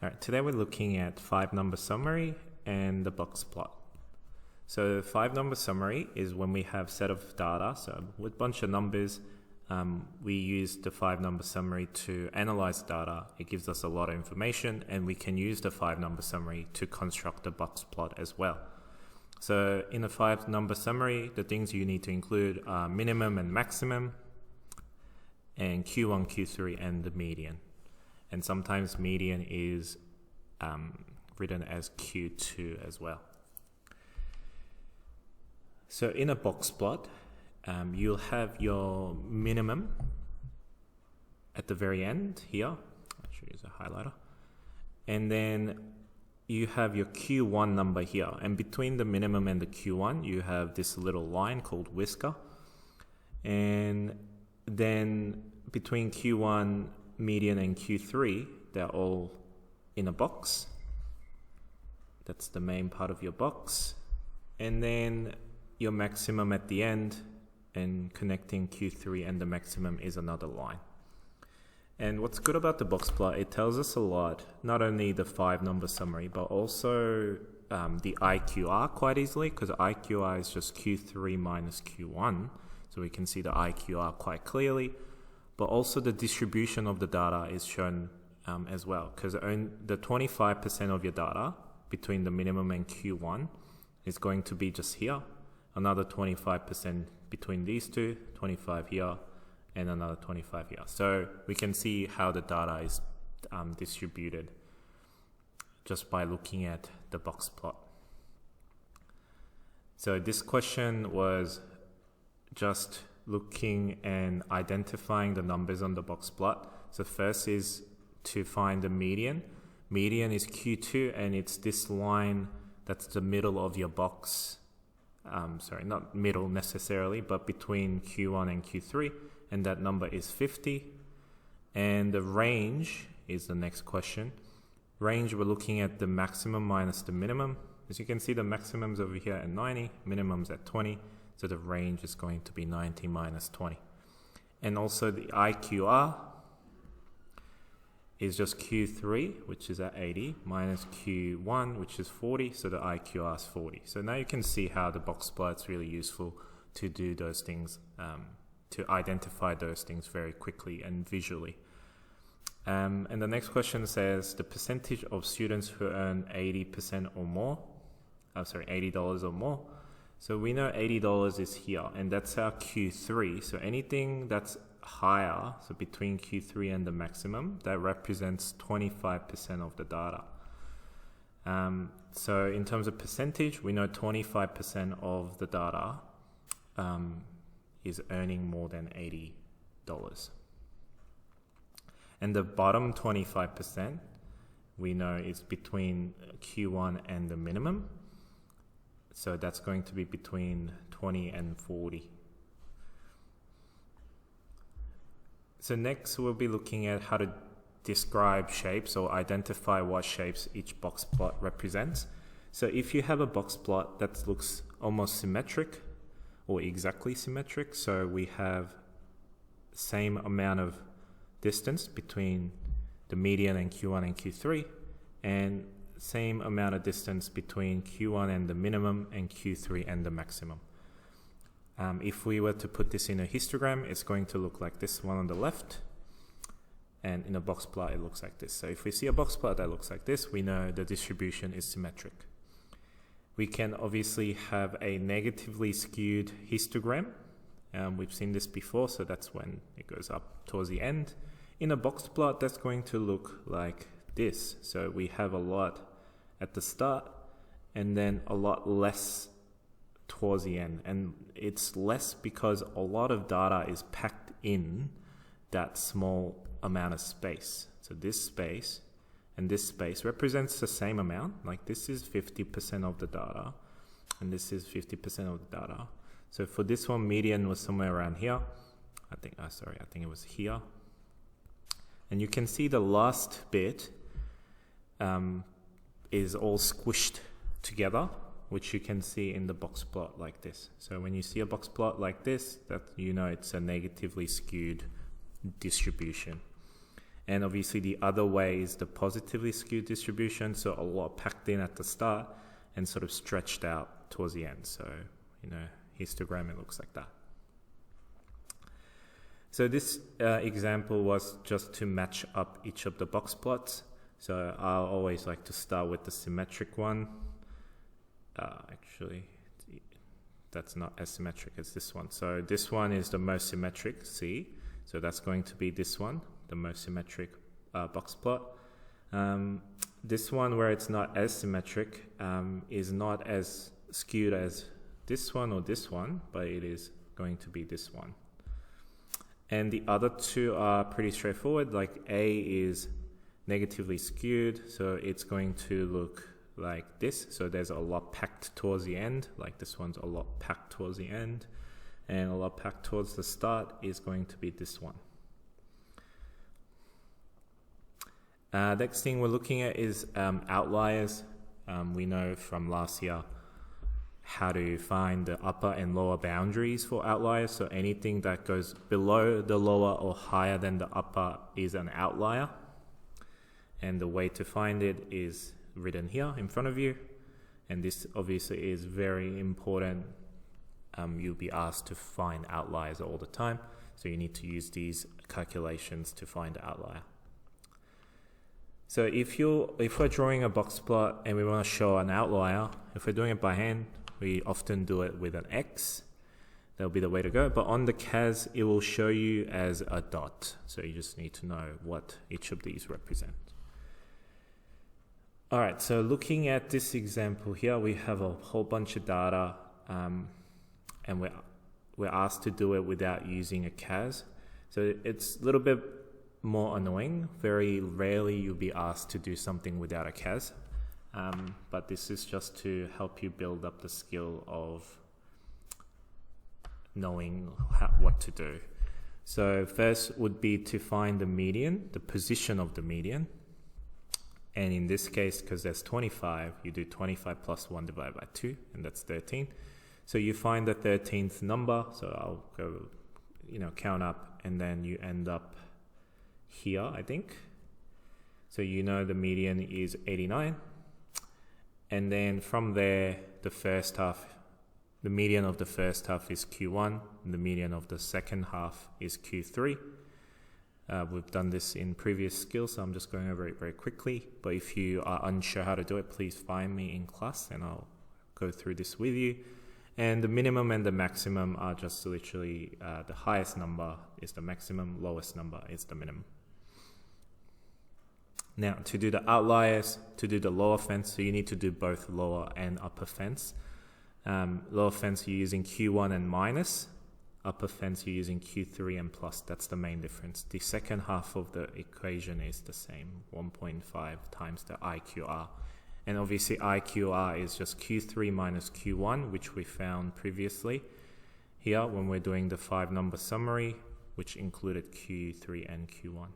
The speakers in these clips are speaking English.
Alright, today we're looking at 5-number summary and the box plot. So 5-number summary is when we have set of data, so with a bunch of numbers, we use the 5-number summary to analyze data. It gives us a lot of information, and we can use the 5-number summary to construct a box plot as well. So in a 5-number summary, the things you need to include are minimum and maximum, and Q1, Q3, and the median. And sometimes median is written as Q2 as well. So in a box plot, you'll have your minimum at the very end here. I should use a highlighter. And then you have your Q1 number here. And between the minimum and the Q1, you have this little line called whisker. And then between Q1, median, and Q3, they're all in a box. That's the main part of your box. And then your maximum at the end, and connecting Q3 and the maximum is another line. And what's good about the box plot, it tells us a lot, not only the 5-number summary, but also the IQR quite easily, because IQR is just Q3 minus Q1. So we can see the IQR quite clearly, but also the distribution of the data is shown as well, because the 25% of your data between the minimum and Q1 is going to be just here, another 25% between these two, 25 here, and another 25 here. So we can see how the data is distributed just by looking at the box plot. So this question was just looking and identifying the numbers on the box plot. So first is to find the median. Median is Q2, and it's this line that's the middle of your box. Sorry, not middle necessarily, but between Q1 and Q3, and that number is 50. And the range is the next question. Range, we're looking at the maximum minus the minimum. As you can see, the maximum's over here at 90, minimum's at 20, so the range is going to be 90 minus 20. And also the IQR is just Q3, which is at 80, minus Q1, which is 40, so the IQR is 40. So now you can see how the box plot is really useful to do those things, to identify those things very quickly and visually. And the next question says the percentage of students who earn 80% or more, $80 or more. So we know $80 is here, and that's our Q3. So anything that's higher, so between Q3 and the maximum, that represents 25% of the data. So in terms of percentage, we know 25% of the data is earning more than $80. And the bottom 25%, we know is between Q1 and the minimum. So that's going to be between 20 and 40. So next we'll be looking at how to describe shapes or identify what shapes each box plot represents. So if you have a box plot that looks almost symmetric or exactly symmetric, so we have same amount of distance between the median and Q1 and Q3, and same amount of distance between Q1 and the minimum and Q3 and the maximum. If we were to put this in a histogram, it's going to look like this one on the left, and in a box plot it looks like this. So if we see a box plot that looks like this, we know the distribution is symmetric. We can obviously have a negatively skewed histogram. We've seen this before, so that's when it goes up towards the end. In a box plot, that's going to look like this. So we have a lot at the start and then a lot less towards the end, and it's less because a lot of data is packed in that small amount of space. So this space and this space represents the same amount. Like this is 50% of the data, and this is 50% of the data. So for this one, median was somewhere around here. I think it was here. And you can see the last bit is all squished together, which you can see in the box plot like this. So when you see a box plot like this, that you know it's a negatively skewed distribution. And obviously the other way is the positively skewed distribution, so a lot packed in at the start and sort of stretched out towards the end. So, histogram, it looks like that. So this example was just to match up each of the box plots. So I always like to start with the symmetric one. Actually, that's not as symmetric as this one. So this one is the most symmetric, C. So that's going to be this one, the most symmetric box plot. This one, where it's not as symmetric, is not as skewed as this one or this one, but it is going to be this one. And the other two are pretty straightforward. Like A is negatively skewed, so it's going to look like this. So there's a lot packed towards the end, like this one's a lot packed towards the end, and a lot packed towards the start is going to be this one. Next thing we're looking at is outliers. We know from last year how to find the upper and lower boundaries for outliers. So anything that goes below the lower or higher than the upper is an outlier. And the way to find it is written here in front of you. And this obviously is very important. You'll be asked to find outliers all the time. So you need to use these calculations to find the outlier. So if we're drawing a box plot and we want to show an outlier, if we're doing it by hand, we often do it with an X. That'll be the way to go. But on the CAS, it will show you as a dot. So you just need to know what each of these represent. All right, so looking at this example here, we have a whole bunch of data, and we're asked to do it without using a CAS. So it's a little bit more annoying. Very rarely you'll be asked to do something without a CAS. But this is just to help you build up the skill of knowing what to do. So first would be to find the median, the position of the median. And in this case, because there's 25, you do 25 plus 1 divided by 2, and that's 13. So you find the 13th number. So I'll go, count up, and then you end up here, I think. So the median is 89. And then from there, the median of the first half is Q1, and the median of the second half is Q3. We've done this in previous skills, so I'm just going over it very quickly. But if you are unsure how to do it, please find me in class and I'll go through this with you. And the minimum and the maximum are just literally the highest number is the maximum, lowest number is the minimum. Now, to do the outliers, to do the lower fence, so you need to do both lower and upper fence. Lower fence, you're using Q1 and minus. Upper fence, you're using Q3 and plus. That's the main difference. The second half of the equation is the same, 1.5 times the IQR. And obviously IQR is just Q3 minus Q1, which we found previously here when we're doing the 5-number summary, which included Q3 and Q1.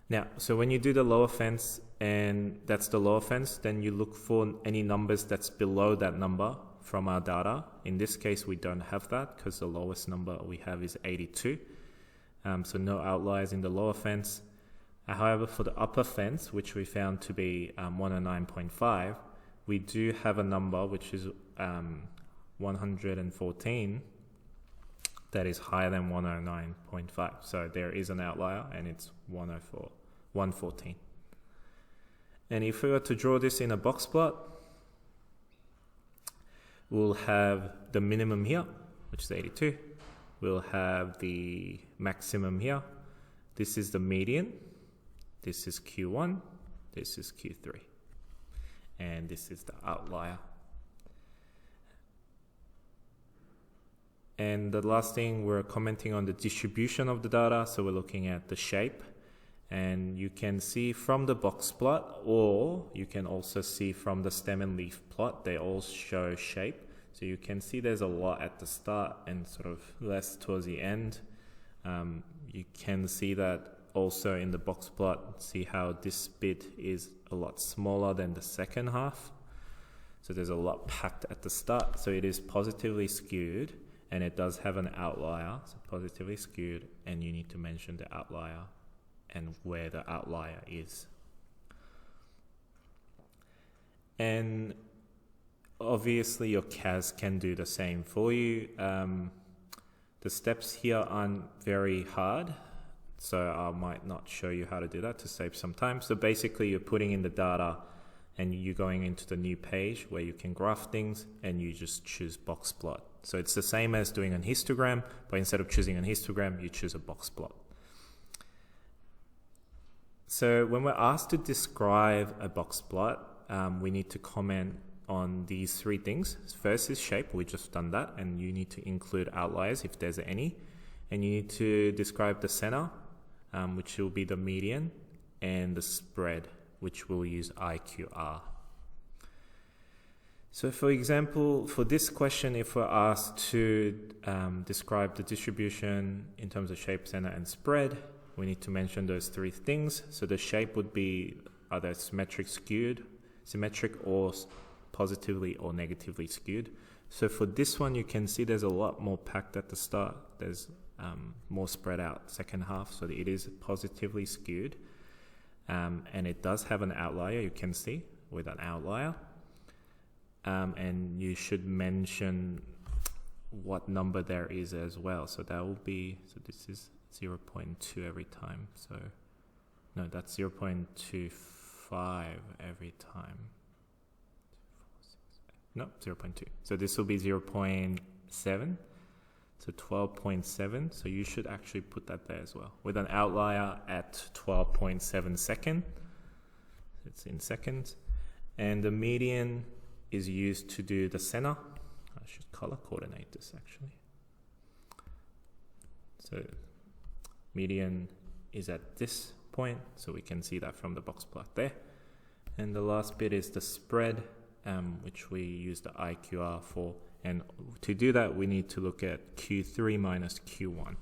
Now, so when you do the lower fence, and that's the lower fence, then you look for any numbers that's below that number from our data. In this case, we don't have that because the lowest number we have is 82. So no outliers in the lower fence. However, for the upper fence, which we found to be 109.5, we do have a number which is 114 that is higher than 109.5. So there is an outlier and it's 114. And if we were to draw this in a box plot, we'll have the minimum here, which is 82. We'll have the maximum here. This is the median. This is Q1. This is Q3. And this is the outlier. And the last thing, we're commenting on the distribution of the data. So we're looking at the shape. And you can see from the box plot, or you can also see from the stem and leaf plot, they all show shape. So you can see there's a lot at the start and sort of less towards the end. You can see that also in the box plot, see how this bit is a lot smaller than the second half. So there's a lot packed at the start. So it is positively skewed and it does have an outlier. So positively skewed, and you need to mention the outlier and where the outlier is. And obviously your CAS can do the same for you. The steps here aren't very hard, so I might not show you how to do that to save some time. So basically you're putting in the data and you're going into the new page where you can graph things, and you just choose box plot. So it's the same as doing an histogram, but instead of choosing an histogram, you choose a box plot. So when we're asked to describe a box plot, we need to comment on these three things. First is shape, we just done that, and you need to include outliers if there's any. And you need to describe the center, which will be the median, and the spread, which we'll use IQR. So for example, for this question, if we're asked to describe the distribution in terms of shape, center, and spread, we need to mention those three things. So the shape would be either symmetric or positively or negatively skewed. So for this one, you can see there's a lot more packed at the start. There's more spread out second half, so it is positively skewed. And it does have an outlier, you can see, with an outlier. And you should mention what number there is as well. So that will be, so this is 0.2 every time. So no, that's 0.25 every time. No, 0.2. So this will be 0.7. So 12.7. So you should actually put that there as well, with an outlier at 12.7 seconds. It's in seconds. And the median is used to do the center. I should color coordinate this actually. So median is at this point, so we can see that from the box plot there. And the last bit is the spread, which we use the IQR for. And to do that, we need to look at Q3 minus Q1.